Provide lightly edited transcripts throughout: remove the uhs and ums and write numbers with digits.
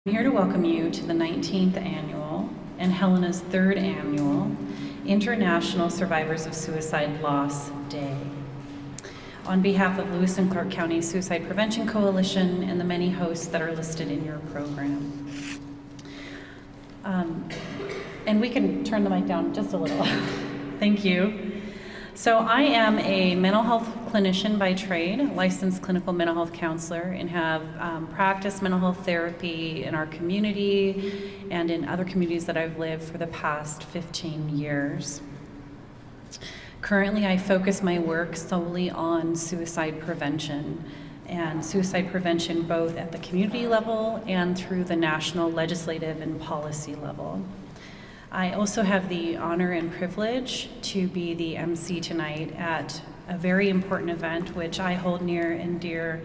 I'm here to welcome you to the 19th annual and Helena's 3rd annual International Survivors of Suicide Loss Day. On behalf of Lewis and Clark County Suicide Prevention Coalition and the many hosts that are listed in your program. And we can turn the mic down just a little. Thank you. So I am a mental health clinician by trade, licensed clinical mental health counselor, and have practiced mental health therapy in our community and in other communities that I've lived for the past 15 years. Currently, I focus my work solely on suicide prevention, and suicide prevention both at the community level and through the national legislative and policy level. I also have the honor and privilege to be the MC tonight at a very important event which I hold near and dear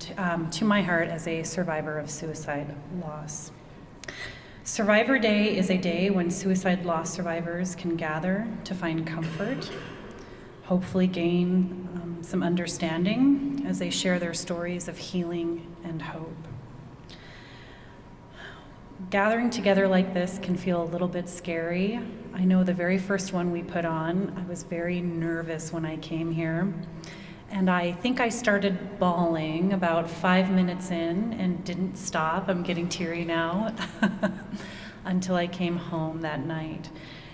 to my heart as a survivor of suicide loss. Survivor Day is a day when suicide loss survivors can gather to find comfort, hopefully gain some understanding as they share their stories of healing and hope. Gathering together like this can feel a little bit scary. I know the very first one we put on, I was very nervous when I came here. And I think I started bawling about 5 minutes in and didn't stop. I'm getting teary now until I came home that night.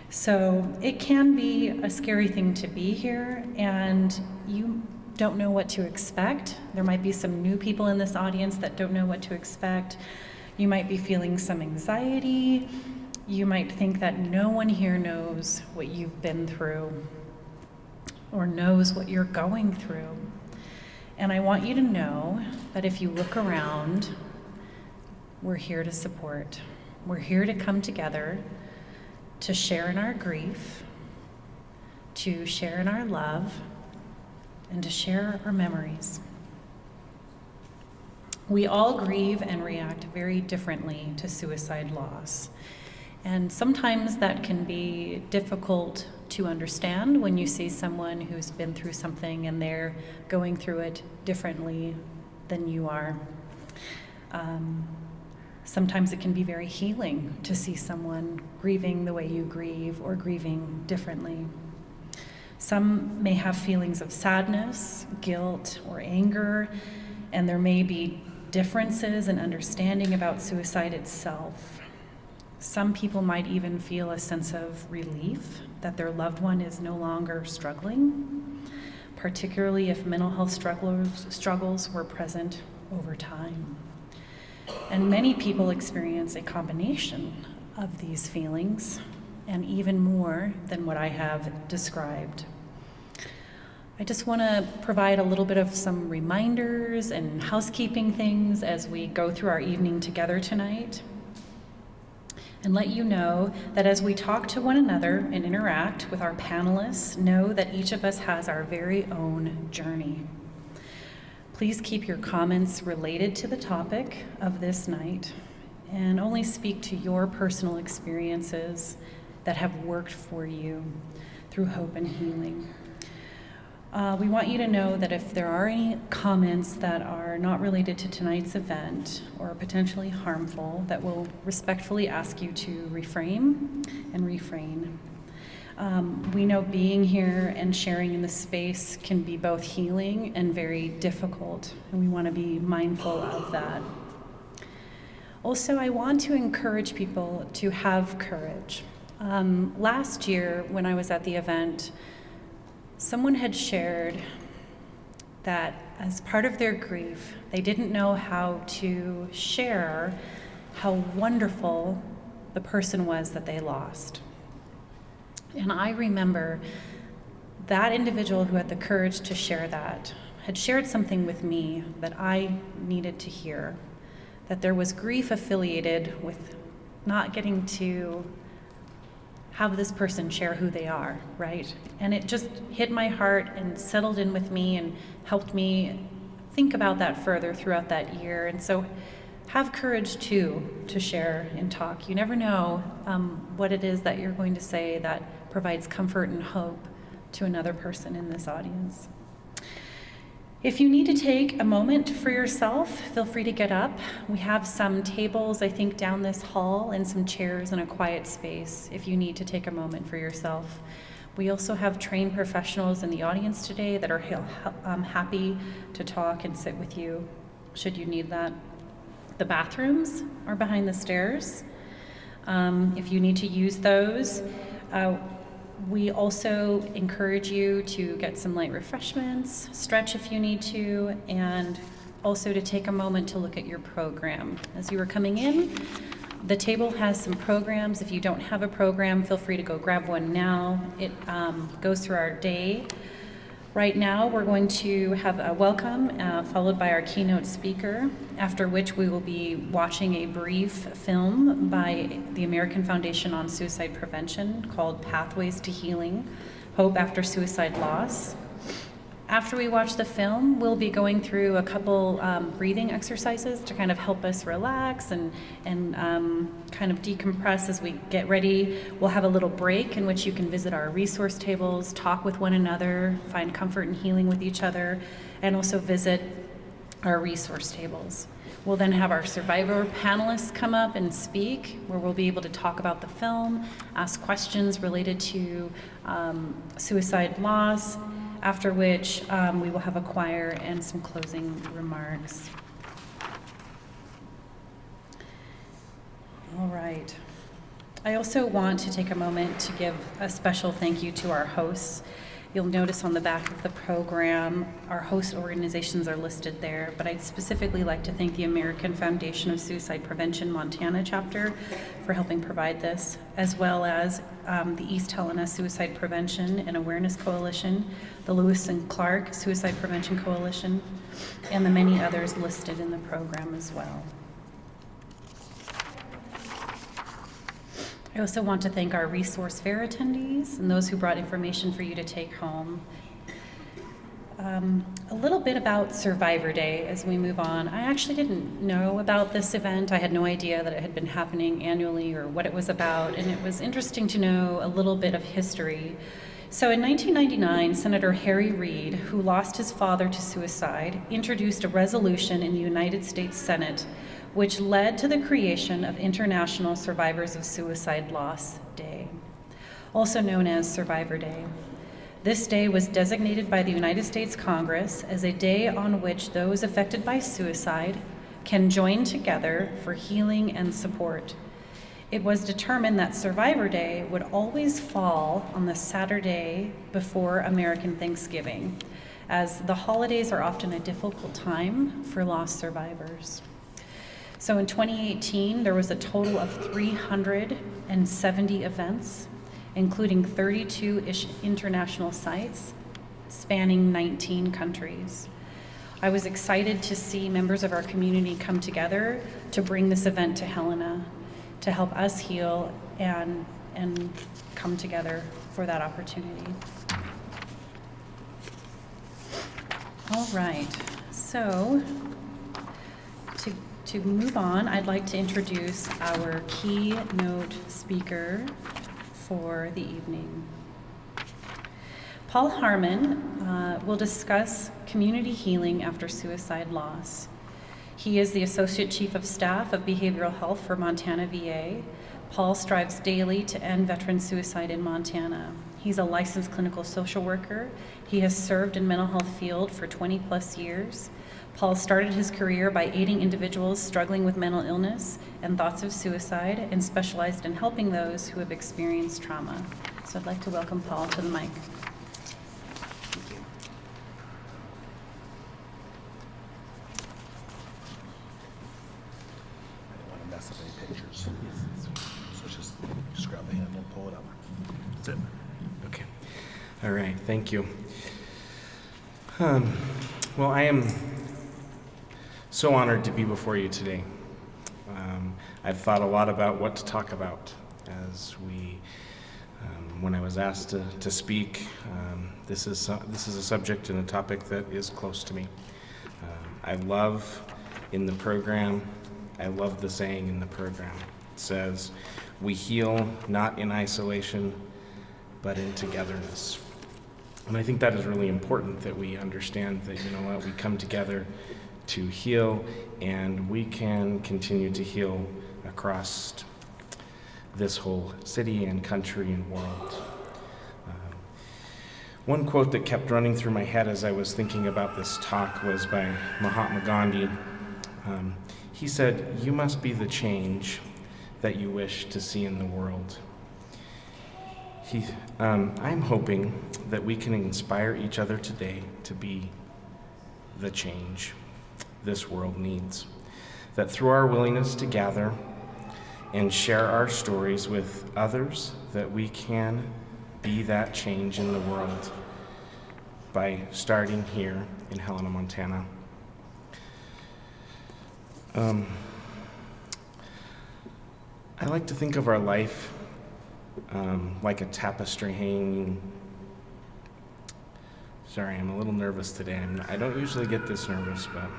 So it can be a scary thing to be here, and you don't know what to expect. There might be some new people in this audience that don't know what to expect. You might be feeling some anxiety. You might think that no one here knows what you've been through or knows what you're going through. And I want you to know that if you look around, we're here to support. We're here to come together to share in our grief, to share in our love, and to share our memories. We all grieve and react very differently to suicide loss. And sometimes that can be difficult to understand when you see someone who's been through something and they're going through it differently than you are. Sometimes it can be very healing to see someone grieving the way you grieve or grieving differently. Some may have feelings of sadness, guilt, or anger, and there may be differences in understanding about suicide itself. Some people might even feel a sense of relief that their loved one is no longer struggling, particularly if mental health struggles were present over time. And many people experience a combination of these feelings, and even more than what I have described. I just want to provide a little bit of some reminders and housekeeping things as we go through our evening together tonight, and let you know that as we talk to one another and interact with our panelists, know that each of us has our very own journey. Please keep your comments related to the topic of this night and only speak to your personal experiences that have worked for you through hope and healing. We want you to know that if there are any comments that are not related to tonight's event or potentially harmful, that we'll respectfully ask you to refrain and refrain. We know being here and sharing in the space can be both healing and very difficult, and we want to be mindful of that. Also, I want to encourage people to have courage. Last year, when I was at the event, someone had shared that as part of their grief, they didn't know how to share how wonderful the person was that they lost. And I remember that individual who had the courage to share that had shared something with me that I needed to hear, that there was grief affiliated with not getting to have this person share who they are, right? And it just hit my heart and settled in with me and helped me think about that further throughout that year. And so have courage too to share and talk. You never know what it is that you're going to say that provides comfort and hope to another person in this audience. If you need to take a moment for yourself, feel free to get up. We have some tables, I think, down this hall and some chairs and a quiet space if you need to take a moment for yourself. We also have trained professionals in the audience today that are happy to talk and sit with you should you need that. The bathrooms are behind the stairs. If you need to use those, we also encourage you to get some light refreshments, stretch if you need to, and also to take a moment to look at your program. As you are coming in, the table has some programs. If you don't have a program, feel free to go grab one now. It goes through our day. Right now, we're going to have a welcome, followed by our keynote speaker, after which we will be watching a brief film by the American Foundation on Suicide Prevention called Pathways to Healing, Hope After Suicide Loss. After we watch the film, we'll be going through a couple breathing exercises to kind of help us relax and kind of decompress as we get ready. We'll have a little break in which you can visit our resource tables, talk with one another, find comfort and healing with each other, and also visit our resource tables. We'll then have our survivor panelists come up and speak, where we'll be able to talk about the film, ask questions related to suicide loss, after which we will have a choir and some closing remarks. All right. I also want to take a moment to give a special thank you to our hosts. You'll notice on the back of the program, our host organizations are listed there, but I'd specifically like to thank the American Foundation of Suicide Prevention Montana chapter for helping provide this, as well as the East Helena Suicide Prevention and Awareness Coalition, the Lewis and Clark Suicide Prevention Coalition, and the many others listed in the program as well. I also want to thank our resource fair attendees and those who brought information for you to take home. A little bit about Survivor Day as we move on. I actually didn't know about this event. I had no idea that it had been happening annually or what it was about, and it was interesting to know a little bit of history. So in 1999, Senator Harry Reid, who lost his father to suicide, introduced a resolution in the United States Senate which led to the creation of International Survivors of Suicide Loss Day, also known as Survivor Day. This day was designated by the United States Congress as a day on which those affected by suicide can join together for healing and support. It was determined that Survivor Day would always fall on the Saturday before American Thanksgiving, as the holidays are often a difficult time for lost survivors. So in 2018, there was a total of 370 events, including 32 international sites spanning 19 countries. I was excited to see members of our community come together to bring this event to Helena, to help us heal and come together for that opportunity. All right, so to move on, I'd like to introduce our keynote speaker for the evening. Paul Harmon will discuss community healing after suicide loss. He is the Associate Chief of Staff of Behavioral Health for Montana VA. Paul strives daily to end veteran suicide in Montana. He's a licensed clinical social worker. He has served in mental health field for 20 plus years. Paul started his career by aiding individuals struggling with mental illness and thoughts of suicide, and specialized in helping those who have experienced trauma. So I'd like to welcome Paul to the mic. Thank you. I don't want to mess up any pictures. So just grab the handle, pull it up. That's it. Okay. All right. Thank you. Well, I am so honored to be before you today. I've thought a lot about what to talk about as when I was asked to speak. This is a subject and a topic that is close to me. I love in the program, I love the saying in the program. It says, "We heal not in isolation, but in togetherness." And I think that is really important, that we understand that, you know what, we come together to heal, and we can continue to heal across this whole city and country and world. One quote that kept running through my head as I was thinking about this talk was by Mahatma Gandhi. He said, "You must be the change that you wish to see in the world." I'm hoping that we can inspire each other today to be the change this world needs. That through our willingness to gather and share our stories with others, that we can be that change in the world by starting here in Helena, Montana. I like to think of our life like a tapestry hanging. Sorry, I'm a little nervous today. I don't usually get this nervous, but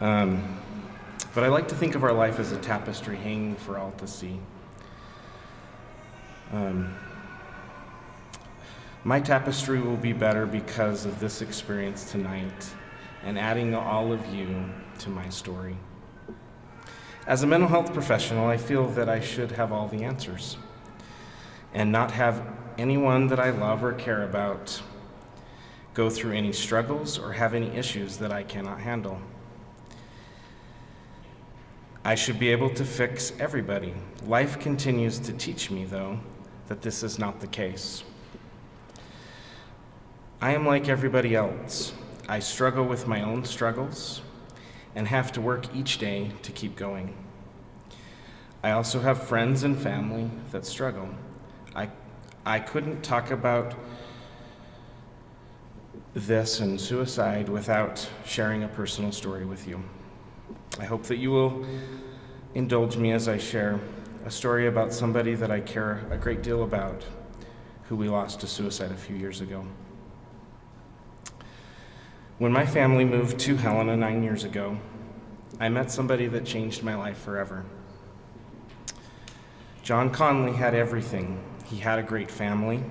I like to think of our life as a tapestry hanging for all to see. My tapestry will be better because of this experience tonight and adding all of you to my story. As a mental health professional, I feel that I should have all the answers and not have anyone that I love or care about go through any struggles or have any issues that I cannot handle. I should be able to fix everybody. Life continues to teach me, though, that this is not the case. I am like everybody else. I struggle with my own struggles and have to work each day to keep going. I also have friends and family that struggle. I couldn't talk about this and suicide without sharing a personal story with you. I hope that you will indulge me as I share a story about somebody that I care a great deal about, who we lost to suicide a few years ago. When my family moved to Helena 9 years ago, I met somebody that changed my life forever. John Conley had everything. He had a great family,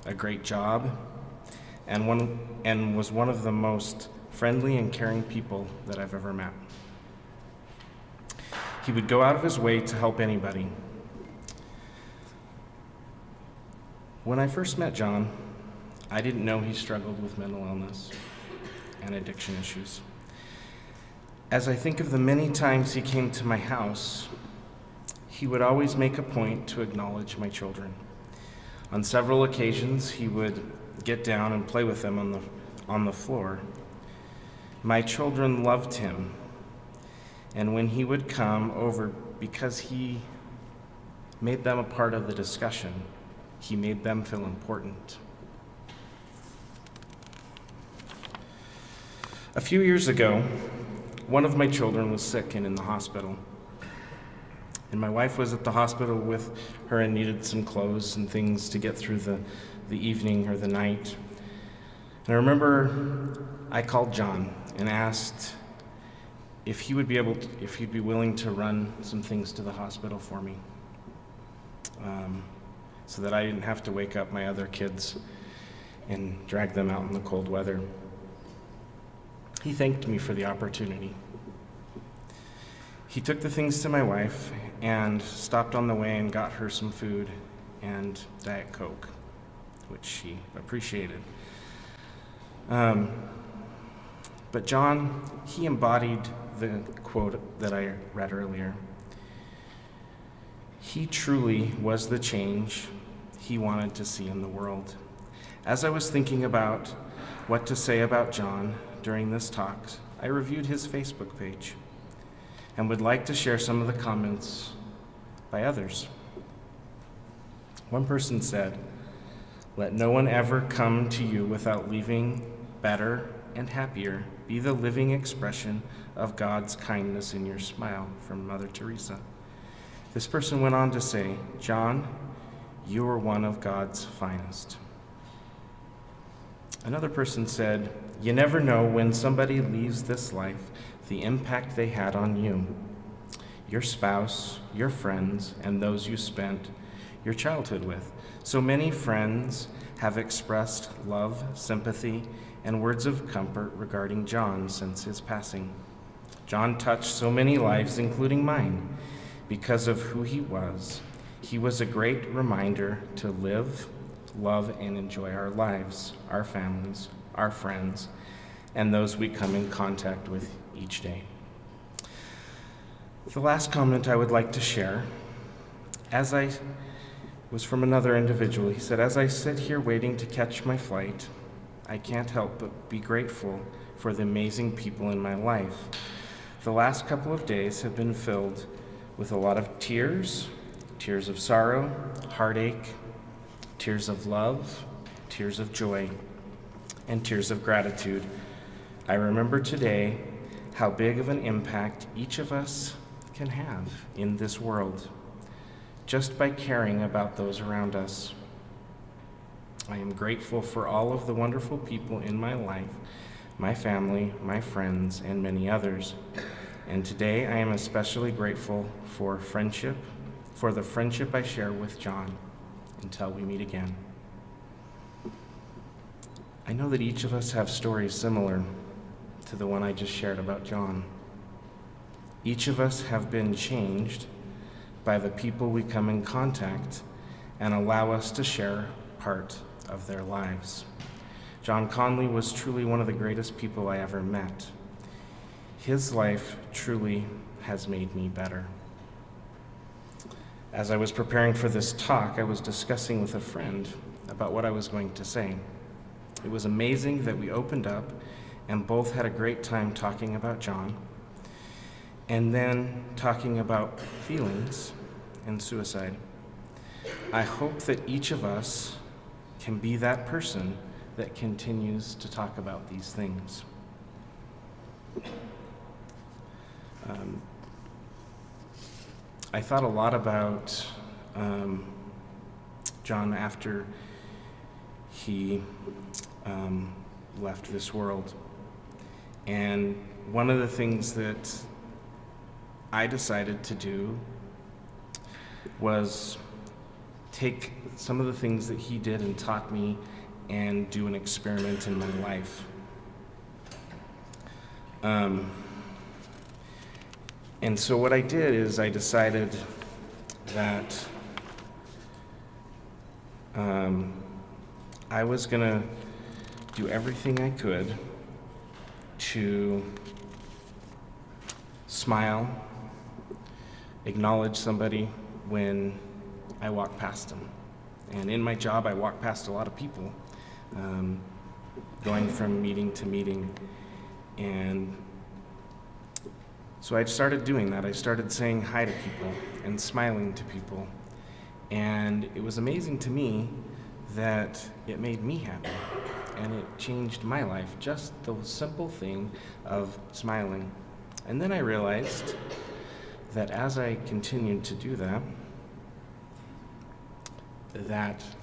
a great job, and was one of the most friendly and caring people that I've ever met. He would go out of his way to help anybody. When I first met John, I didn't know he struggled with mental illness and addiction issues. As I think of the many times he came to my house, he would always make a point to acknowledge my children. On several occasions, he would get down and play with them on the floor. My children loved him, and when he would come over, because he made them a part of the discussion, he made them feel important. A few years ago, one of my children was sick and in the hospital. And my wife was at the hospital with her and needed some clothes and things to get through the evening or the night. And I remember I called John and asked if he'd be willing to run some things to the hospital for me, so that I didn't have to wake up my other kids and drag them out in the cold weather. He thanked me for the opportunity. He took the things to my wife and stopped on the way and got her some food and Diet Coke, which she appreciated. But John, he embodied the quote that I read earlier. He truly was the change he wanted to see in the world. As I was thinking about what to say about John during this talk, I reviewed his Facebook page and would like to share some of the comments by others. One person said, "Let no one ever come to you without leaving better and happier. Be the living expression of God's kindness in your smile," from Mother Teresa. This person went on to say, "John, you are one of God's finest." Another person said, "You never know when somebody leaves this life the impact they had on you, your spouse, your friends, and those you spent your childhood with. So many friends have expressed love, sympathy, and words of comfort regarding John since his passing. John touched so many lives, including mine, because of who he was. He was a great reminder to live, love, and enjoy our lives, our families, our friends, and those we come in contact with each day. The last comment I would like to share, was from another individual. He said, "As I sit here waiting to catch my flight, I can't help but be grateful for the amazing people in my life. The last couple of days have been filled with a lot of tears of sorrow, heartache, tears of love, tears of joy, and tears of gratitude. I remember today how big of an impact each of us can have in this world, just by caring about those around us. I am grateful for all of the wonderful people in my life, my family, my friends, and many others. And today I am especially grateful for the friendship I share with John until we meet again." I know that each of us have stories similar to the one I just shared about John. Each of us have been changed by the people we come in contact and allow us to share part of their lives. John Conley was truly one of the greatest people I ever met. His life truly has made me better. As I was preparing for this talk, I was discussing with a friend about what I was going to say. It was amazing that we opened up and both had a great time talking about John, and then talking about feelings and suicide. I hope that each of us can be that person that continues to talk about these things. I thought a lot about John after he left this world. And one of the things that I decided to do was take some of the things that he did and taught me and do an experiment in my life. And so what I did is I decided that I was gonna do everything I could to smile, acknowledge somebody when I walk past them. And in my job, I walk past a lot of people, going from meeting to meeting. And so I started doing that. I started saying hi to people and smiling to people. And it was amazing to me that it made me happy. And it changed my life, just the simple thing of smiling. And then I realized that as I continued to do that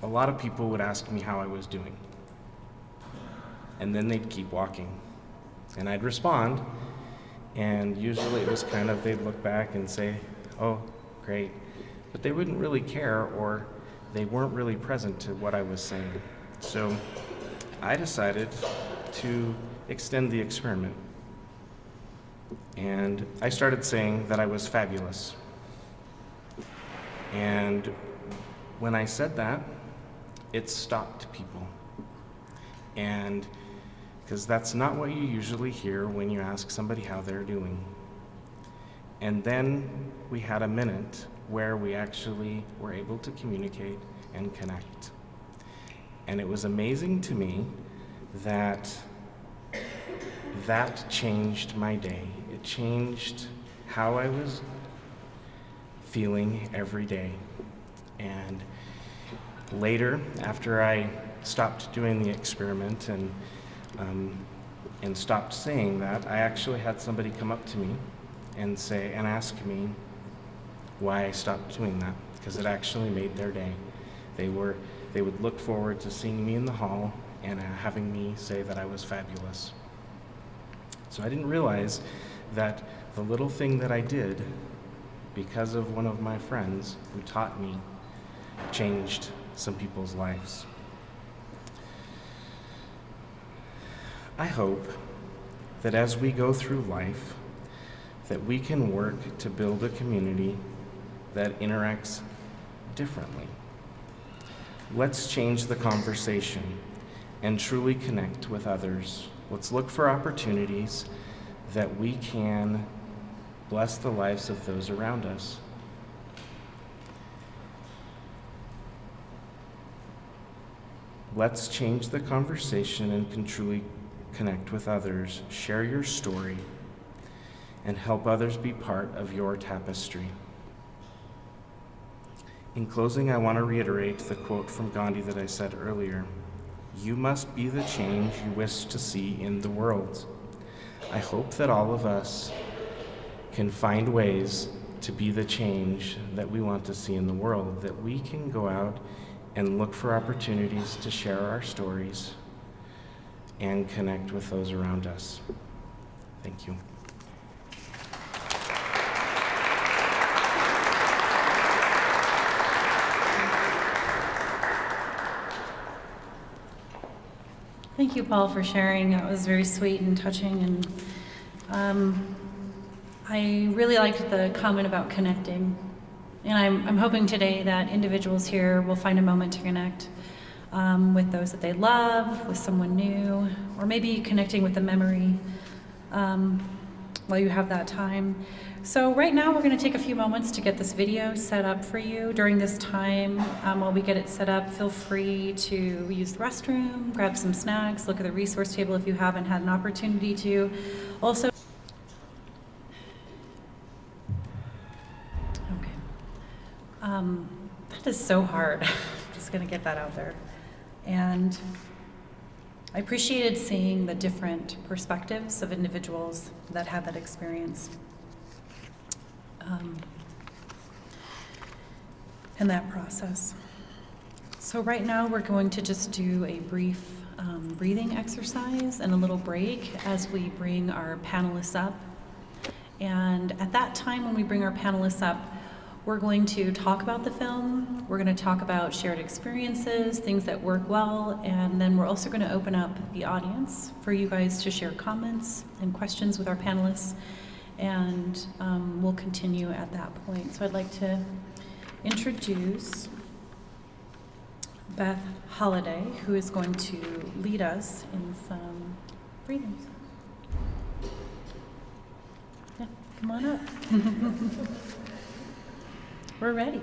a lot of people would ask me how I was doing. And then they'd keep walking. And I'd respond, and usually it was kind of, they'd look back and say, "Oh, great." But they wouldn't really care, or they weren't really present to what I was saying. So I decided to extend the experiment. And I started saying that I was fabulous. And when I said that, it stopped people. And because that's not what you usually hear when you ask somebody how they're doing. And then we had a minute where we actually were able to communicate and connect. And it was amazing to me that changed my day. It changed how I was feeling every day. And later, after I stopped doing the experiment and stopped saying that, I actually had somebody come up to me and ask me why I stopped doing that, because it actually made their day. They would look forward to seeing me in the hall and having me say that I was fabulous. So I didn't realize that the little thing that I did, because of one of my friends who taught me changed some people's lives. I hope that as we go through life, that we can work to build a community that interacts differently. Let's change the conversation and truly connect with others. Let's look for opportunities that we can bless the lives of those around us. Let's change the conversation and can truly connect with others, share your story, and help others be part of your tapestry. In closing, I want to reiterate the quote from Gandhi that I said earlier. You must be the change you wish to see in the world. I hope that all of us can find ways to be the change that we want to see in the world, that we can go out and look for opportunities to share our stories and connect with those around us. Thank you. Thank you, Paul, for sharing. That was very sweet and touching, and I really liked the comment about connecting. And I'm hoping today that individuals here will find a moment to connect with those that they love, with someone new, or maybe connecting with a memory while you have that time. So right now we're going to take a few moments to get this video set up for you. During this time, while we get it set up, feel free to use the restroom, grab some snacks, look at the resource table if you haven't had an opportunity to. Also, that is so hard. Just going to get that out there. And I appreciated seeing the different perspectives of individuals that had that experience. In that process. So right now we're going to just do a brief breathing exercise and a little break as we bring our panelists up. And at that time when we bring our panelists up, we're going to talk about the film, we're going to talk about shared experiences, things that work well, and then we're also going to open up the audience for you guys to share comments and questions with our panelists, and we'll continue at that point. So I'd like to introduce Beth Holliday, who is going to lead us in some breathing. Yeah, come on up. We're ready.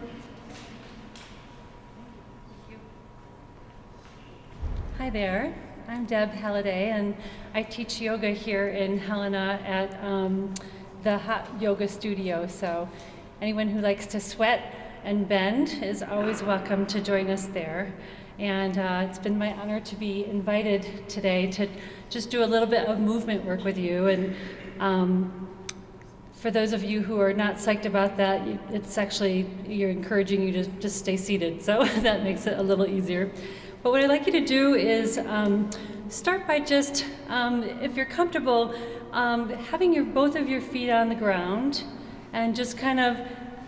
Hi there, I'm Deb Halliday, and I teach yoga here in Helena at the Hot Yoga Studio. So anyone who likes to sweat and bend is always welcome to join us there. And it's been my honor to be invited today to just do a little bit of movement work with you. And for those of you who are not psyched about that, it's actually, you're encouraging you to just stay seated, so that makes it a little easier. But what I'd like you to do is start by just, if you're comfortable, having both of your feet on the ground, and just kind of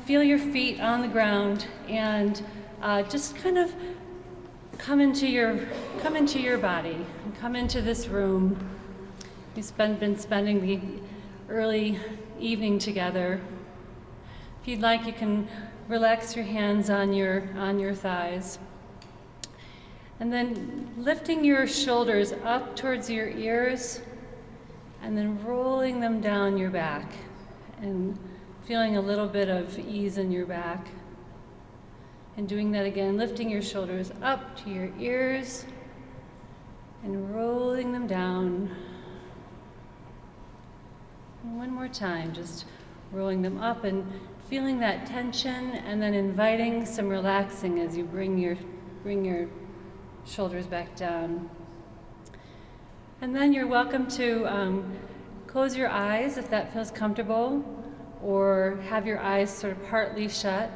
feel your feet on the ground, and just kind of come into your body, and come into this room. We've been spending the early evening together. If you'd like, you can relax your hands on your thighs. And then lifting your shoulders up towards your ears, and then rolling them down your back, and feeling a little bit of ease in your back. And doing that again, lifting your shoulders up to your ears, and rolling them down. And one more time, just rolling them up and feeling that tension, and then inviting some relaxing as you bring your shoulders back down. And then you're welcome to close your eyes if that feels comfortable, or have your eyes sort of partly shut.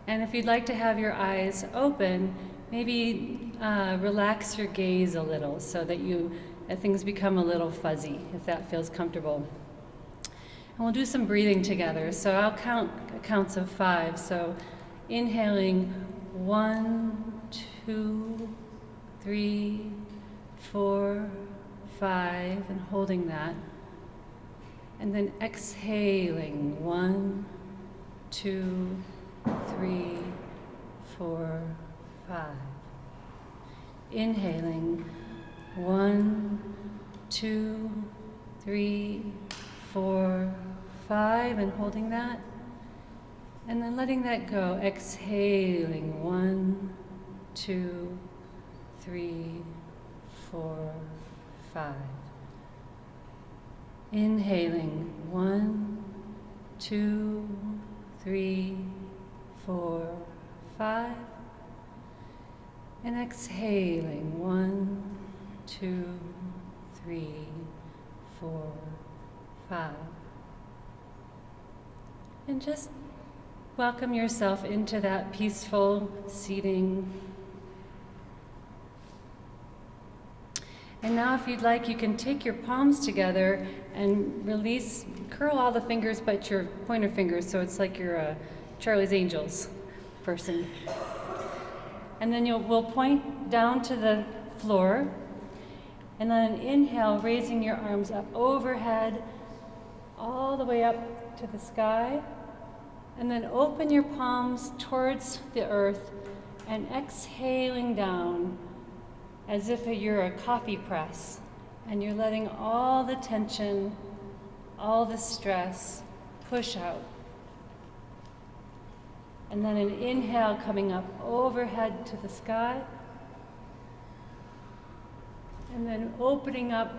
And if you'd like to have your eyes open, maybe relax your gaze a little so that things become a little fuzzy, if that feels comfortable. And we'll do some breathing together. So I'll count counts of 5. So inhaling 1, 2, 3, 4, 5, and holding that. And then exhaling 1, 2, 3, 4, 5. Inhaling 1, 2, 3, 4, 5, and holding that. And then letting that go. Exhaling 1, 2, 3, 4, 5. Inhaling 1, 2, 3, 4, 5. And exhaling 1, 2, 3, 4, 5. And just welcome yourself into that peaceful seating. And now if you'd like, you can take your palms together and release, curl all the fingers but your pointer fingers, so it's like you're a Charlie's Angels person. And then we'll point down to the floor, and then inhale, raising your arms up overhead, all the way up to the sky, and then open your palms towards the earth, and exhaling down as if you're a coffee press, and you're letting all the tension, all the stress push out. And then an inhale coming up overhead to the sky. And then opening up,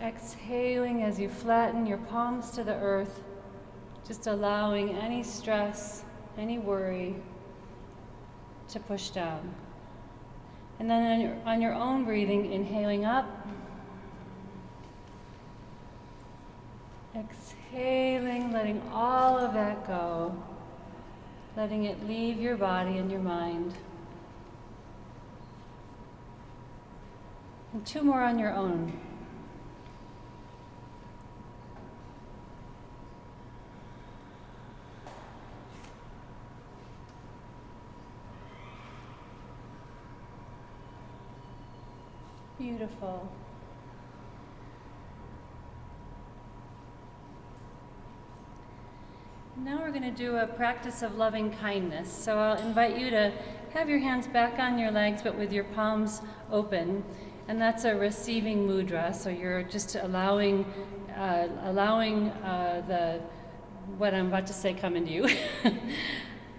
exhaling as you flatten your palms to the earth, just allowing any stress, any worry to push down. And then on your own breathing, inhaling up, exhaling, letting all of that go, letting it leave your body and your mind. And 2 more on your own. Beautiful. Now we're going to do a practice of loving kindness. So I'll invite you to have your hands back on your legs, but with your palms open. And that's a receiving mudra. So you're just allowing what I'm about to say come into you.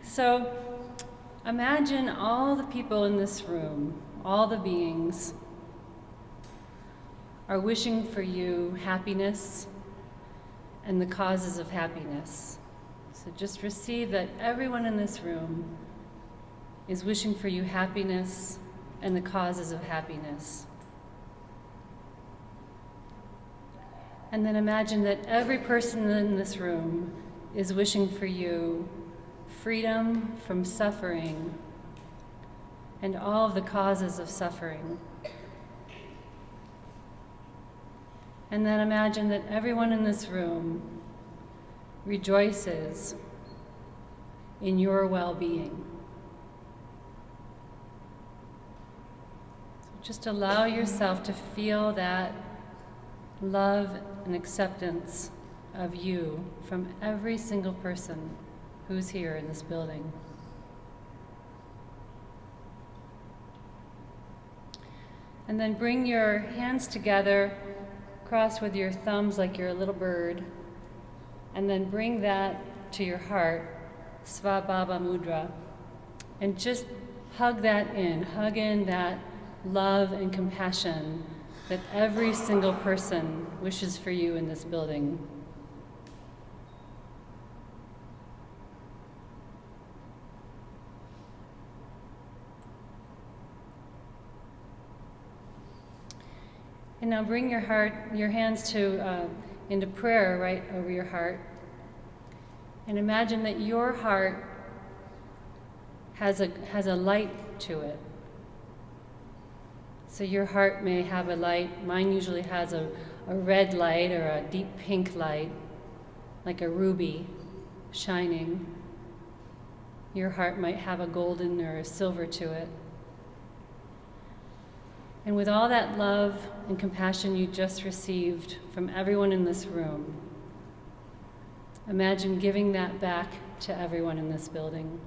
So imagine all the people in this room, all the beings, are wishing for you happiness and the causes of happiness. So just receive that everyone in this room is wishing for you happiness and the causes of happiness. And then imagine that every person in this room is wishing for you freedom from suffering and all of the causes of suffering. And then imagine that everyone in this room rejoices in your well-being. So just allow yourself to feel that love and acceptance of you from every single person who's here in this building. And then bring your hands together, cross with your thumbs like you're a little bird, and then bring that to your heart, Svabhava Mudra, and just hug in that love and compassion that every single person wishes for you in this building. And now bring your hands into prayer right over your heart. And imagine that your heart has a light to it. So your heart may have a light. Mine usually has a red light or a deep pink light, like a ruby shining. your heart might have a golden or a silver to it. And with all that love and compassion you just received from everyone in this room, imagine giving that back to everyone in this building,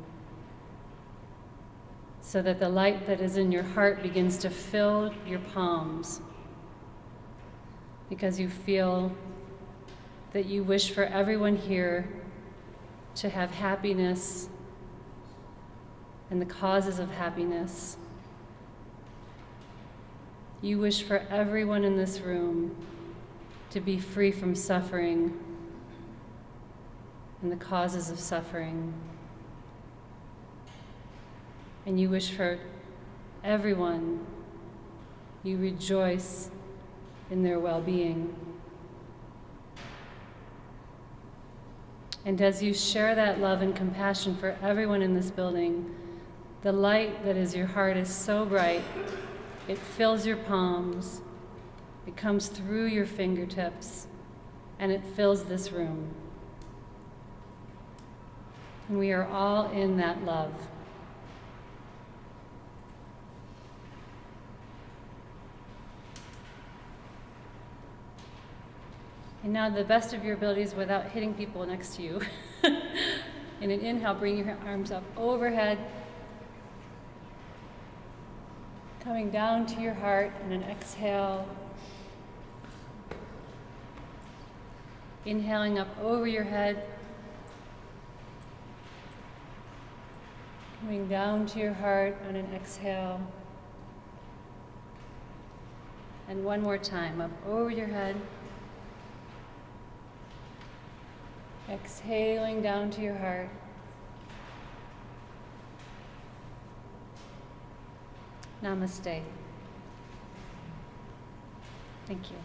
so that the light that is in your heart begins to fill your palms, because you feel that you wish for everyone here to have happiness and the causes of happiness. You wish for everyone in this room to be free from suffering and the causes of suffering. And you wish for everyone, you rejoice in their well-being. And as you share that love and compassion for everyone in this building, the light that is your heart is so bright, it fills your palms, it comes through your fingertips, and it fills this room. And we are all in that love. And now, the best of your abilities without hitting people next to you. In an inhale, bring your arms up overhead, coming down to your heart, and an exhale. Inhaling up over your head, coming down to your heart on an exhale. And one more time, up over your head. Exhaling down to your heart. Namaste. Thank you.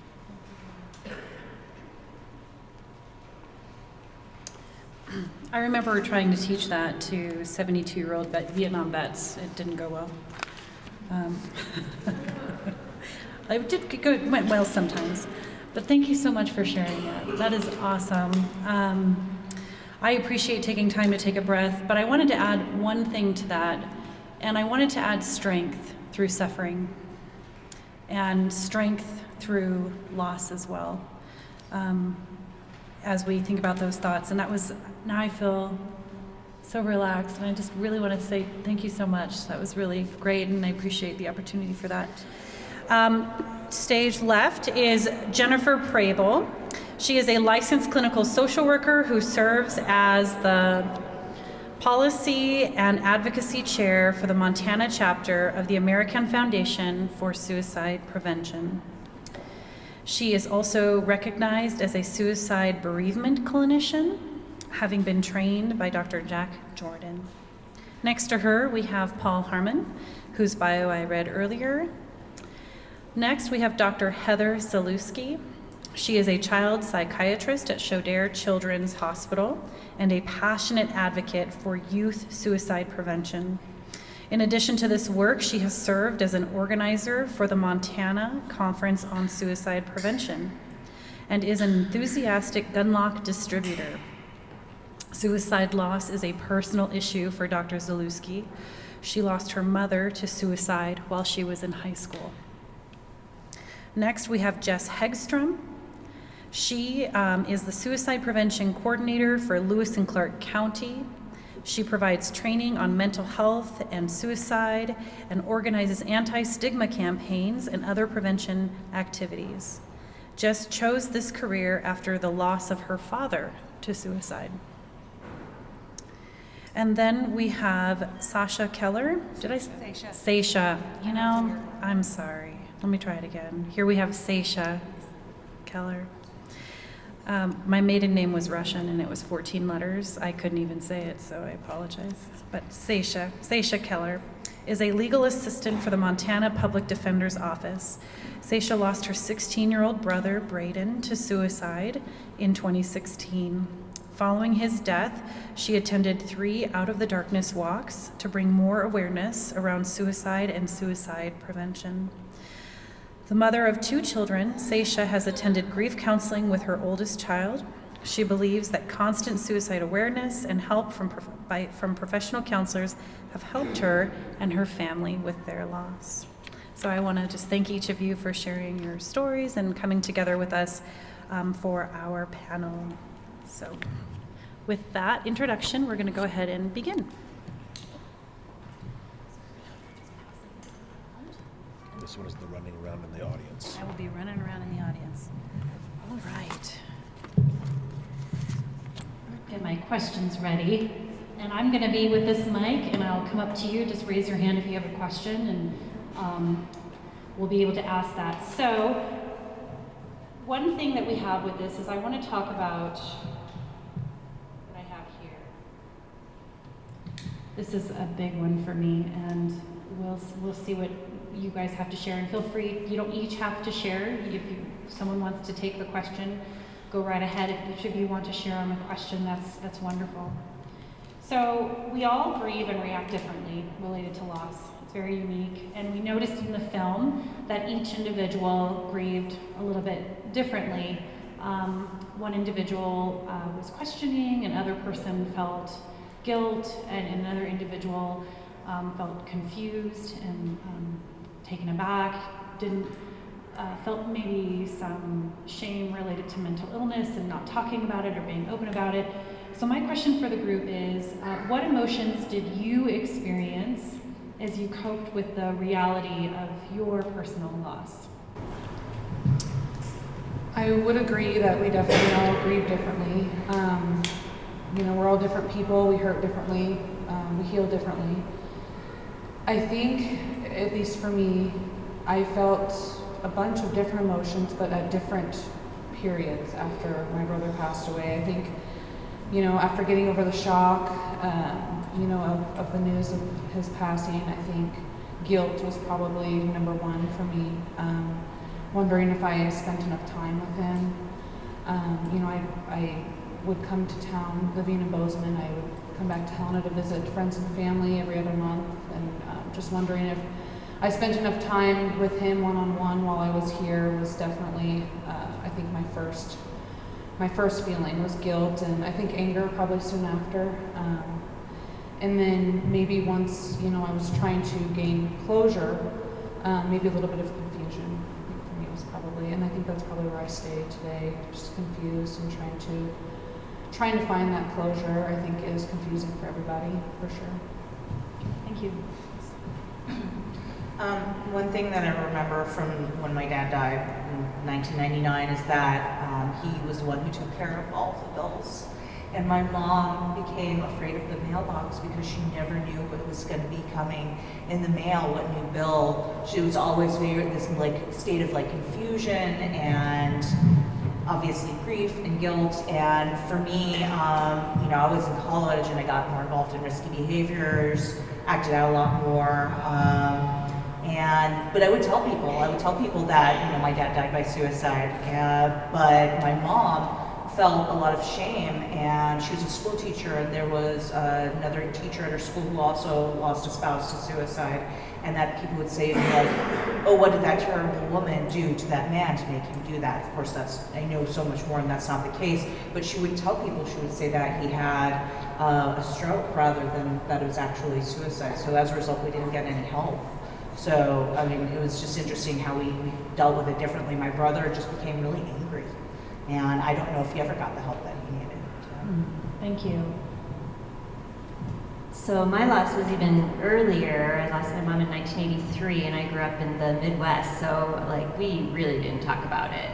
I remember trying to teach that to 72-year-old Vietnam vets. It didn't go well. It went well sometimes. But thank you so much for sharing that. That is awesome. I appreciate taking time to take a breath, but I wanted to add one thing to that, and I wanted to add strength through suffering and strength through loss as well, as we think about those thoughts. And now I feel so relaxed, and I just really want to say thank you so much. That was really great, and I appreciate the opportunity for that. Stage left is Jennifer Prabel. She is a licensed clinical social worker who serves as the Policy and Advocacy Chair for the Montana chapter of the American Foundation for Suicide Prevention. She is also recognized as a suicide bereavement clinician, having been trained by Dr. Jack Jordan. Next to her, we have Paul Harmon, whose bio I read earlier. Next, we have Dr. Heather Zalewski. She is a child psychiatrist at Shodair Children's Hospital and a passionate advocate for youth suicide prevention. In addition to this work, she has served as an organizer for the Montana Conference on Suicide Prevention and is an enthusiastic gun lock distributor. Suicide loss is a personal issue for Dr. Zalewski. She lost her mother to suicide while she was in high school. Next, we have Jess Hegstrom. She is the Suicide Prevention Coordinator for Lewis and Clark County. She provides training on mental health and suicide and organizes anti-stigma campaigns and other prevention activities. Jess chose this career after the loss of her father to suicide. And then we have Sasha Keller. Did I say? Sasha. You know, I'm sorry. Let me try it again. Here we have Sasha Keller. My maiden name was Russian and it was 14 letters. I couldn't even say it, so I apologize. But Sasha Keller is a legal assistant for the Montana Public Defender's Office. Sasha lost her 16-year-old brother, Braden, to suicide in 2016. Following his death, she attended 3 Out of the Darkness walks to bring more awareness around suicide and suicide prevention. The mother of 2 children, Sasha has attended grief counseling with her oldest child, She believes that constant suicide awareness and help from professional counselors have helped her and her family with their loss. So I want to just thank each of you for sharing your stories and coming together with us for our panel. So with that introduction, we're going to go ahead and begin. This one is the running around in the audience. I will be running around in the audience. All right. Get my questions ready. And I'm going to be with this mic, and I'll come up to you. Just raise your hand if you have a question, and we'll be able to ask that. So one thing that we have with this is I want to talk about what I have here. This is a big one for me, and we'll see what you guys have to share. And feel free, you don't each have to share. If someone wants to take the question, go right ahead. If each of you want to share on the question, that's wonderful. So we all grieve and react differently related to loss. It's very unique. And we noticed in the film that each individual grieved a little bit differently. One individual was questioning, another person felt guilt, and another individual felt confused and taken aback, felt maybe some shame related to mental illness and not talking about it or being open about it. So my question for the group is, what emotions did you experience as you coped with the reality of your personal loss? I would agree that we definitely all grieve differently. We're all different people, we hurt differently, we heal differently. I think, at least for me, I felt a bunch of different emotions, but at different periods after my brother passed away. I think, after getting over the shock, of the news of his passing, I think guilt was probably number one for me. Wondering if I spent enough time with him. I would come to town, living in Bozeman. I would come back to Helena to visit friends and family every other month, and just wondering if I spent enough time with him one-on-one while I was here was definitely, I think my first feeling was guilt, and I think anger probably soon after. And then maybe once, I was trying to gain closure, maybe a little bit of confusion, I think for me was probably, and I think that's probably where I stay today, just confused and trying to find that closure. I think is confusing for everybody, for sure. Thank you. One thing that I remember from when my dad died in 1999 is that he was the one who took care of all the bills. And my mom became afraid of the mailbox because she never knew what was going to be coming in the mail, what new bill. She was always in this state of confusion and obviously grief and guilt. And for me, I was in college and I got more involved in risky behaviors, acted out a lot more. But I would tell people that my dad died by suicide. But my mom felt a lot of shame, and she was a school teacher, and there was another teacher at her school who also lost a spouse to suicide, and that people would say to me, oh, what did that terrible woman do to that man to make him do that? Of course, I know so much more, and that's not the case, but she would tell people, she would say that he had a stroke rather than that it was actually suicide. So as a result, we didn't get any help. So, it was just interesting how we dealt with it differently. My brother just became really angry. And I don't know if he ever got the help that he needed. Thank you. So my loss was even earlier. I lost my mom in 1983, and I grew up in the Midwest, so we really didn't talk about it.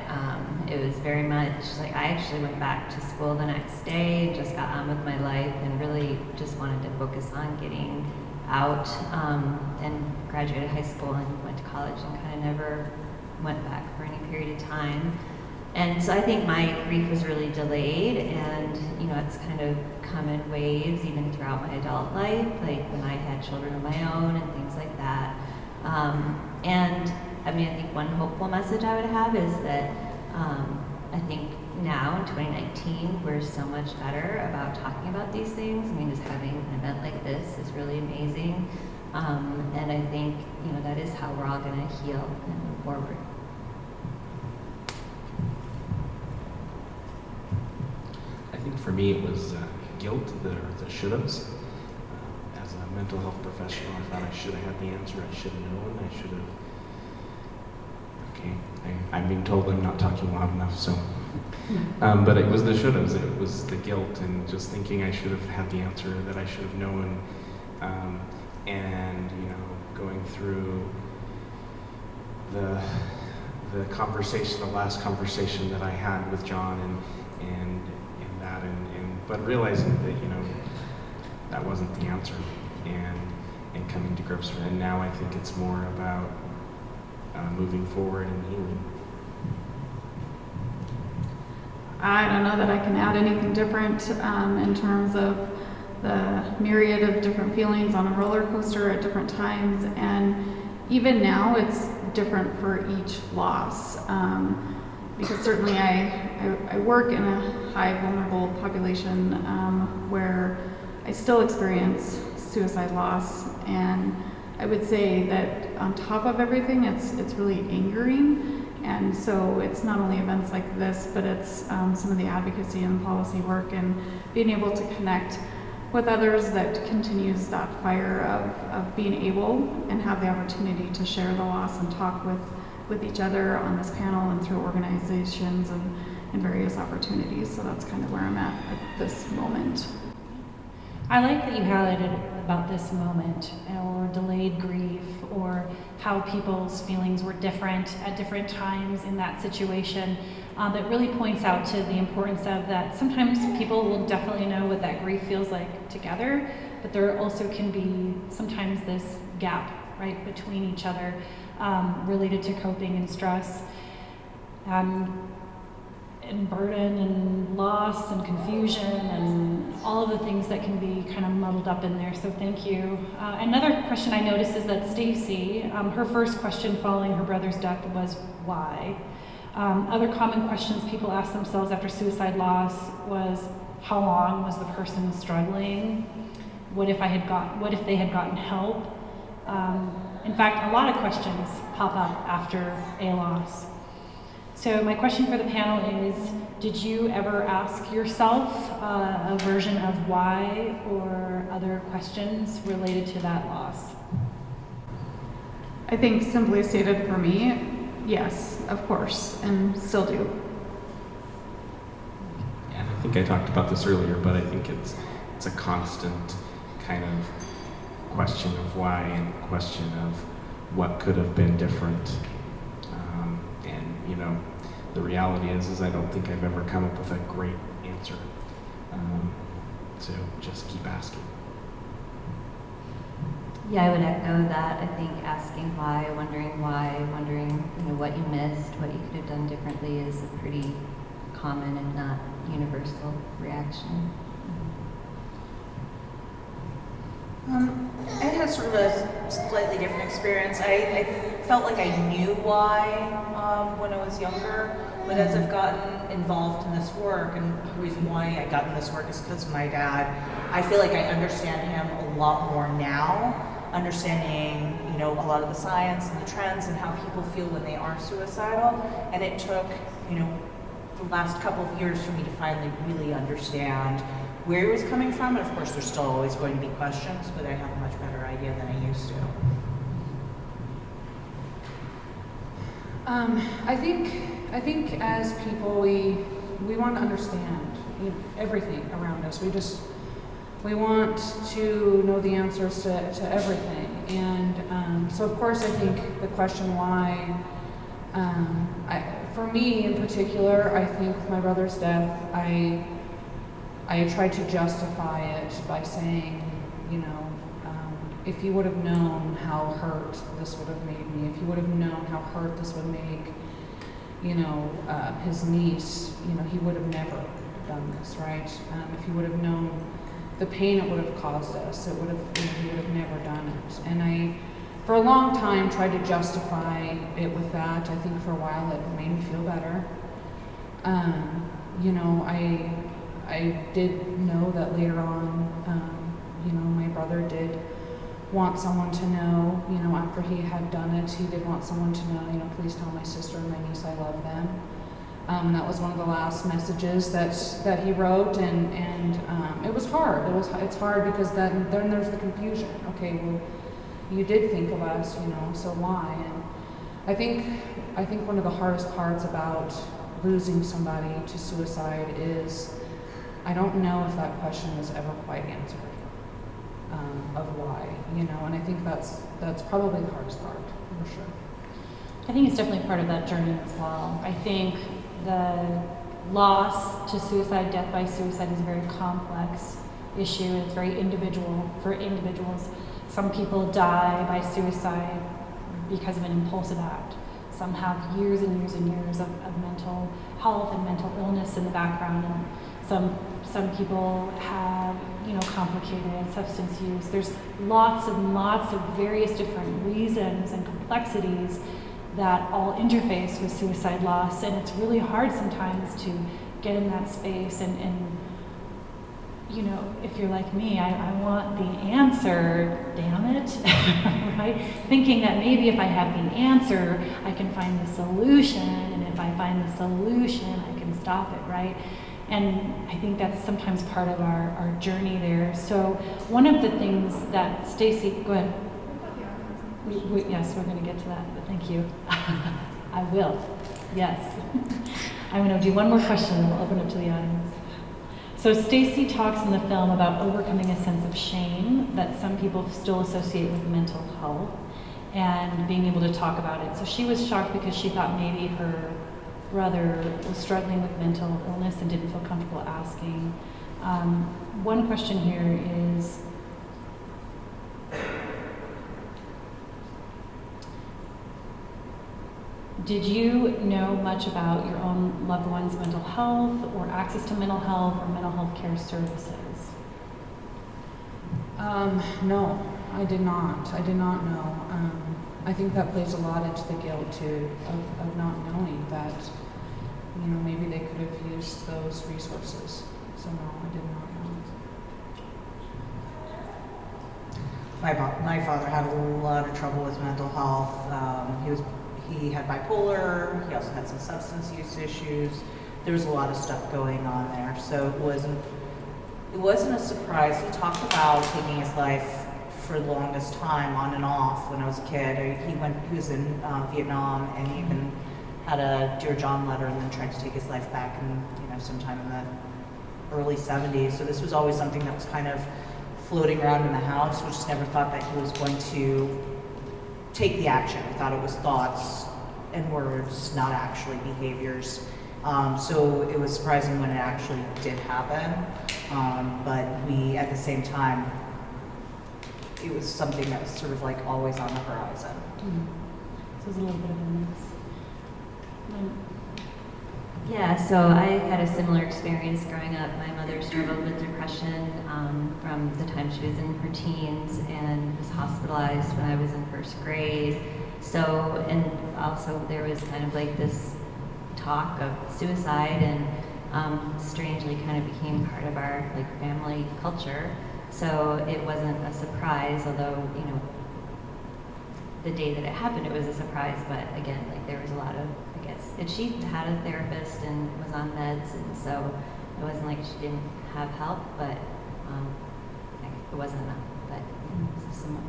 It was very much I actually went back to school the next day, just got on with my life, and really just wanted to focus on getting out, and graduated high school and went to college and kind of never went back for any period of time. And so I think my grief was really delayed, and it's kind of come in waves even throughout my adult life, when I had children of my own and things like that. And I think one hopeful message I would have is that I think now in 2019 we're so much better about talking about these things. Just having an event like this is really amazing, and I think that is how we're all going to heal and move forward. For me, it was guilt, the should-haves. As a mental health professional, I thought I should have had the answer. I should have known. I should have. Okay, I'm being told I'm not talking loud enough, so. But it was the should-haves. It was the guilt and just thinking I should have had the answer, that I should have known, and going through the conversation, the last conversation that I had with John, and that, but realizing that that wasn't the answer, and coming to grips with it. And now I think it's more about moving forward and healing. I don't know that I can add anything different in terms of the myriad of different feelings on a roller coaster at different times, and even now it's different for each loss. Because certainly I work in a high vulnerable population where I still experience suicide loss, and I would say that on top of everything, it's really angering. And so it's not only events like this, but it's some of the advocacy and policy work and being able to connect with others that continues that fire of being able and have the opportunity to share the loss and talk with each other on this panel and through organizations and various opportunities. So that's kind of where I'm at this moment. I like that you highlighted about this moment, or delayed grief, or how people's feelings were different at different times in that situation. That really points out to the importance of that. Sometimes people will definitely know what that grief feels like together, but there also can be sometimes this gap, right, between each other related to coping and stress. And burden and loss and confusion and all of the things that can be kind of muddled up in there, so thank you. Another question I noticed is that Stacy, her first question following her brother's death was why? Other common questions people ask themselves after suicide loss was, how long was the person struggling? What if they had gotten help? In fact, a lot of questions pop up after a loss. So my question for the panel is, did you ever ask yourself a version of why or other questions related to that loss? I think simply stated for me, yes, of course, and still do. And I think I talked about this earlier, but I think it's a constant kind of question of why and question of what could have been different. The reality is I don't think I've ever come up with a great answer. So just keep asking. Yeah, I would echo that. I think asking why, wondering what you missed, what you could have done differently is a pretty common, if not universal, reaction. I had sort of a slightly different experience. I felt like I knew why when I was younger, but as I've gotten involved in this work, and the reason why I got in this work is because of my dad, I feel like I understand him a lot more now, understanding a lot of the science and the trends and how people feel when they are suicidal. And it took the last couple of years for me to finally really understand where he was coming from, and of course there's still always going to be questions, but I have a much better idea than I used to. I think as people we want to understand everything around us. We want to know the answers to everything, and so of course I think the question why. For me in particular, I think with my brother's death, I tried to justify it by saying, if he would have known how hurt this would have made me, if he would have known how hurt this would make, his niece, he would have never done this, right? If he would have known the pain it would have caused us, he would have never done it. And I, for a long time, tried to justify it with that. I think for a while it made me feel better. I did know that later on, my brother did want someone to know, after he had done it, he did want someone to know, please tell my sister and my niece I love them. That was one of the last messages that he wrote, and it was hard. It's hard because then there's the confusion. Okay, well, you did think of us, so why? And I think one of the hardest parts about losing somebody to suicide is I don't know if that question is ever quite answered, of why, and I think that's probably the hardest part, for sure. I think it's definitely part of that journey as well. I think the loss to suicide, death by suicide, is a very complex issue. It's very individual for individuals. Some people die by suicide because of an impulsive act. Some have years and years and years of mental health and mental illness in the background, and some people have complicated substance use. There's lots and lots of various different reasons and complexities that all interface with suicide loss, and it's really hard sometimes to get in that space and if you're like me, I want the answer, damn it, right? Thinking that maybe if I have the answer, I can find the solution, and if I find the solution, I can stop it, right? And I think that's sometimes part of our journey there. So one of the things that Stacy, go ahead. Yes, we're going to get to that, but thank you. I will, yes. I'm going to do one more question and we'll open it to the audience. So Stacy talks in the film about overcoming a sense of shame that some people still associate with mental health and being able to talk about it. So she was shocked because she thought maybe her brother was struggling with mental illness and didn't feel comfortable asking. One question here is, did you know much about your own loved one's mental health or access to mental health or mental health care services? No, I did not. I did not know. I think that plays a lot into the guilt too, of not knowing that, maybe they could have used those resources. So no, I did not know. My father had a lot of trouble with mental health. He had bipolar. He also had some substance use issues. There was a lot of stuff going on there, so it wasn't a surprise. He talked about taking his life for the longest time, on and off. When I was a kid, he was in Vietnam, and he even had a Dear John letter, and then tried to take his life back in sometime in the early 70s. So this was always something that was kind of floating around in the house. We just never thought that he was going to take the action. We thought it was thoughts and words, not actually behaviors. So it was surprising when it actually did happen. But we, at the same time, it was something that was sort of like always on the horizon. Mm-hmm. So it was a little bit of a mix. Yeah, so I had a similar experience growing up. My mother struggled with depression from the time she was in her teens and was hospitalized when I was in first grade. So, and also there was kind of like this talk of suicide, and strangely kind of became part of our family culture. So it wasn't a surprise, although, the day that it happened, it was a surprise, but again, there was a lot of, and she had a therapist and was on meds, and so it wasn't like she didn't have help, but it wasn't enough, but it was similar.